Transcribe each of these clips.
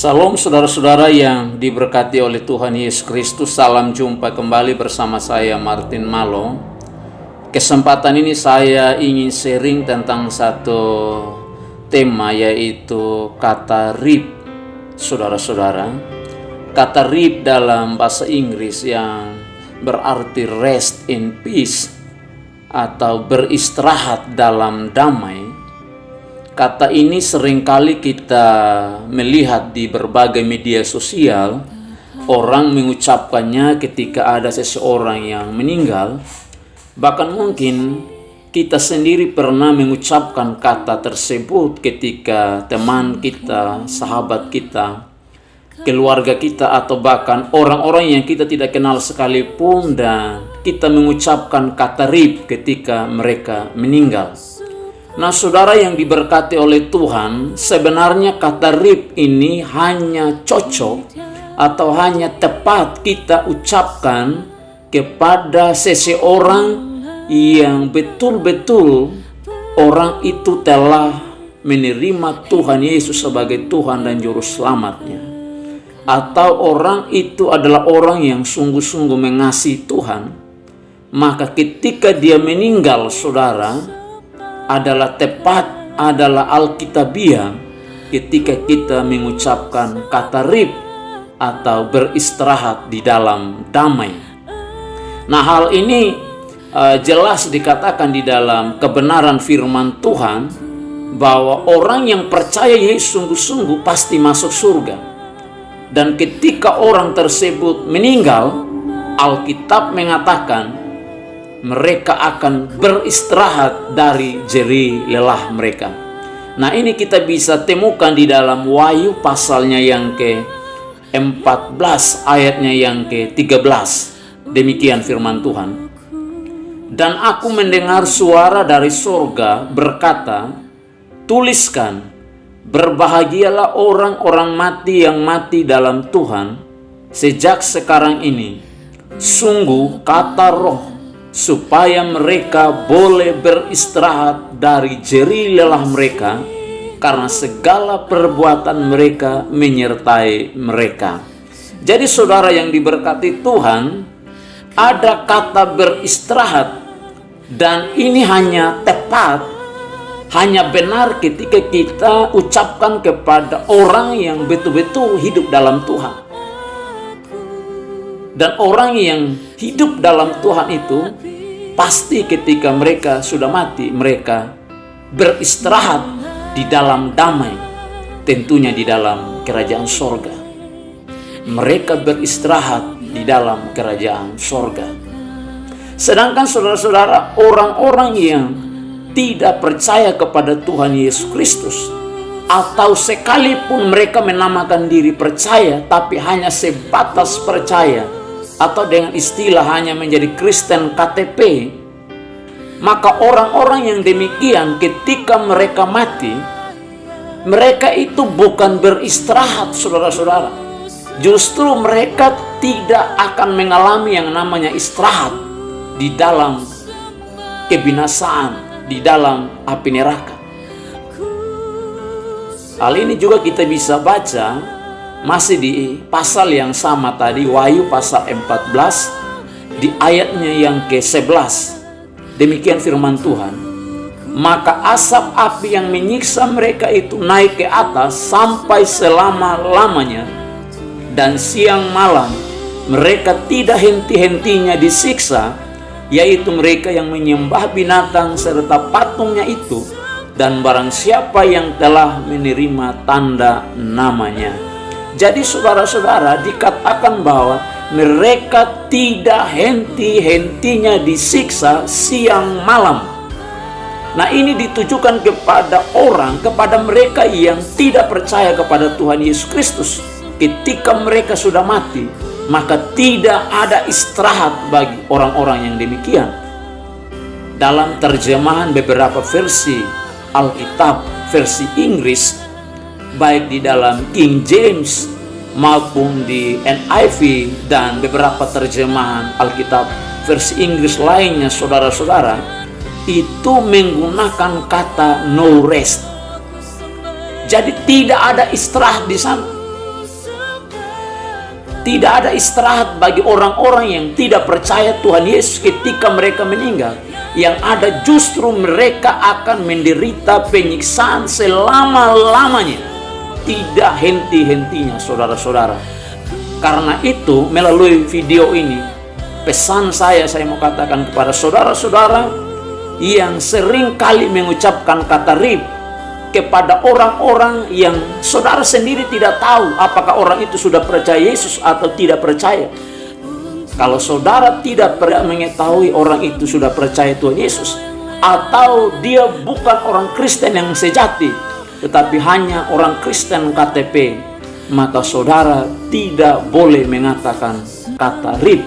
Salam saudara-saudara yang diberkati oleh Tuhan Yesus Kristus. Salam jumpa kembali bersama saya Martin Malo. Kesempatan ini saya ingin sharing tentang satu tema, yaitu kata rib. Saudara-saudara, kata rib dalam bahasa Inggris yang berarti rest in peace atau beristirahat dalam damai. Kata ini seringkali kita melihat di berbagai media sosial. Orang mengucapkannya ketika ada seseorang yang meninggal. Bahkan mungkin kita sendiri pernah mengucapkan kata tersebut ketika teman kita, sahabat kita, keluarga kita, atau bahkan orang-orang yang kita tidak kenal sekalipun, dan kita mengucapkan kata rib ketika mereka meninggal. Nah, saudara yang diberkati oleh Tuhan, sebenarnya kata rib ini hanya cocok atau hanya tepat kita ucapkan kepada seseorang yang betul-betul orang itu telah menerima Tuhan Yesus sebagai Tuhan dan Juru Selamatnya, atau orang itu adalah orang yang sungguh-sungguh mengasihi Tuhan. Maka ketika dia meninggal, saudara, adalah tepat, adalah alkitabiah ketika kita mengucapkan kata rib atau beristirahat di dalam damai. Nah, hal ini jelas dikatakan di dalam kebenaran firman Tuhan bahwa orang yang percaya Yesus sungguh-sungguh pasti masuk surga. Dan ketika orang tersebut meninggal, Alkitab mengatakan mereka akan beristirahat dari jerih lelah mereka. Nah, ini kita bisa temukan di dalam Wahyu pasalnya yang ke-14 ayatnya yang ke-13. Demikian firman Tuhan. Dan aku mendengar suara dari sorga berkata, tuliskan, berbahagialah orang-orang mati yang mati dalam Tuhan sejak sekarang ini. Sungguh kata Roh, supaya mereka boleh beristirahat dari jerih lelah mereka, karena segala perbuatan mereka menyertai mereka. Jadi saudara yang diberkati Tuhan, ada kata beristirahat, dan ini hanya tepat, hanya benar ketika kita ucapkan kepada orang yang betul-betul hidup dalam Tuhan. Dan orang yang hidup dalam Tuhan itu pasti ketika mereka sudah mati, mereka beristirahat di dalam damai, tentunya di dalam kerajaan sorga. Mereka beristirahat di dalam kerajaan sorga. Sedangkan saudara-saudara, orang-orang yang tidak percaya kepada Tuhan Yesus Kristus, atau sekalipun mereka menamakan diri percaya tapi hanya sebatas percaya, atau dengan istilah hanya menjadi Kristen KTP, maka orang-orang yang demikian ketika mereka mati, mereka itu bukan beristirahat, saudara-saudara. Justru mereka tidak akan mengalami yang namanya istirahat di dalam kebinasaan, di dalam api neraka. Hal ini juga kita bisa baca masih di pasal yang sama tadi, Wahyu pasal 14 di ayatnya yang ke-11. Demikian firman Tuhan. Maka asap api yang menyiksa mereka itu naik ke atas sampai selama-lamanya, dan siang malam mereka tidak henti-hentinya disiksa, yaitu mereka yang menyembah binatang serta patungnya itu, dan barang siapa yang telah menerima tanda namanya. Jadi saudara-saudara, dikatakan bahwa mereka tidak henti-hentinya disiksa siang malam. Nah, ini ditujukan kepada orang, kepada mereka yang tidak percaya kepada Tuhan Yesus Kristus. Ketika mereka sudah mati, maka tidak ada istirahat bagi orang-orang yang demikian. Dalam terjemahan beberapa versi Alkitab, versi Inggris, baik di dalam King James maupun di NIV dan beberapa terjemahan Alkitab versi Inggris lainnya, saudara-saudara, itu menggunakan kata no rest. Jadi tidak ada istirahat di sana. Tidak ada istirahat bagi orang-orang yang tidak percaya Tuhan Yesus ketika mereka meninggal. Yang ada justru mereka akan menderita penyiksaan selama-lamanya. Tidak henti-hentinya, saudara-saudara. Karena itu, melalui video ini, pesan saya mau katakan kepada saudara-saudara yang sering kali mengucapkan kata rib kepada orang-orang yang saudara sendiri tidak tahu apakah orang itu sudah percaya Yesus atau tidak percaya. Kalau saudara tidak pernah mengetahui orang itu sudah percaya Tuhan Yesus, atau dia bukan orang Kristen yang sejati, tetapi hanya orang Kristen KTP, maka saudara tidak boleh mengatakan kata rib.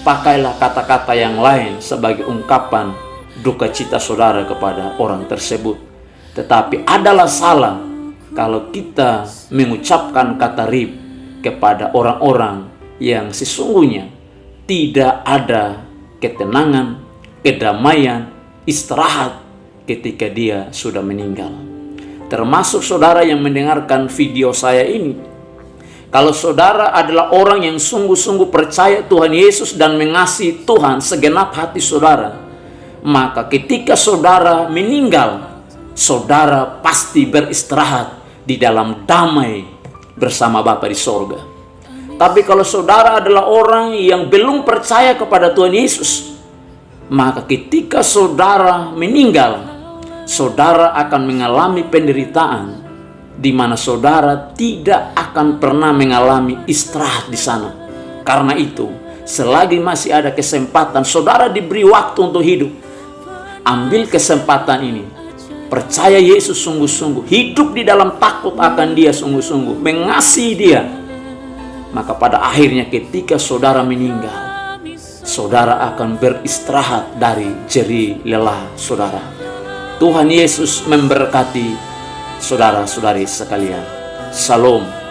Pakailah kata-kata yang lain sebagai ungkapan duka cita saudara kepada orang tersebut. Tetapi adalah salah kalau kita mengucapkan kata rib kepada orang-orang yang sesungguhnya tidak ada ketenangan, kedamaian, istirahat ketika dia sudah meninggal. Termasuk saudara yang mendengarkan video saya ini. Kalau saudara adalah orang yang sungguh-sungguh percaya Tuhan Yesus dan mengasihi Tuhan segenap hati saudara, maka ketika saudara meninggal, saudara pasti beristirahat di dalam damai bersama Bapa di sorga. Tapi kalau saudara adalah orang yang belum percaya kepada Tuhan Yesus, maka ketika saudara meninggal, saudara akan mengalami penderitaan di mana saudara tidak akan pernah mengalami istirahat di sana. Karena itu, selagi masih ada kesempatan saudara diberi waktu untuk hidup, ambil kesempatan ini. Percaya Yesus sungguh-sungguh, hidup di dalam takut akan Dia sungguh-sungguh, mengasihi Dia. Maka pada akhirnya ketika saudara meninggal, saudara akan beristirahat dari jerih lelah saudara. Tuhan Yesus memberkati saudara-saudari sekalian. Salam.